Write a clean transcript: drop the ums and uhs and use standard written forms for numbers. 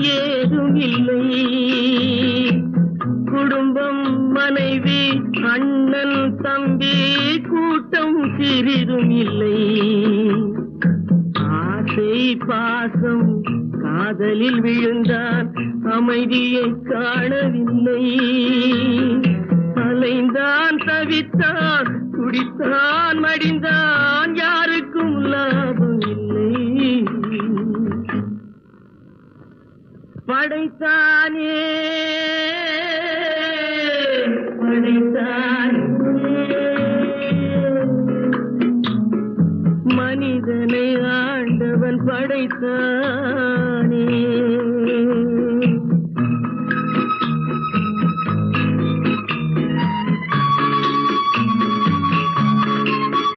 ஏதும் இல்லை. குடும்பம் மனைவி அண்ணன் தம்பி கூட்டம் சிறிதும் இல்லை. ஆசை பாசம் காதலில் விழுந்தான் அமைதியை காணவில்லை. அலைந்தான் தவித்தான் துடித்தான் மடிந்தான் யாருக்கும் லாபம் இல்லை. படைத்தானே மனிதனை ஆண்டவன் படைத்தானே.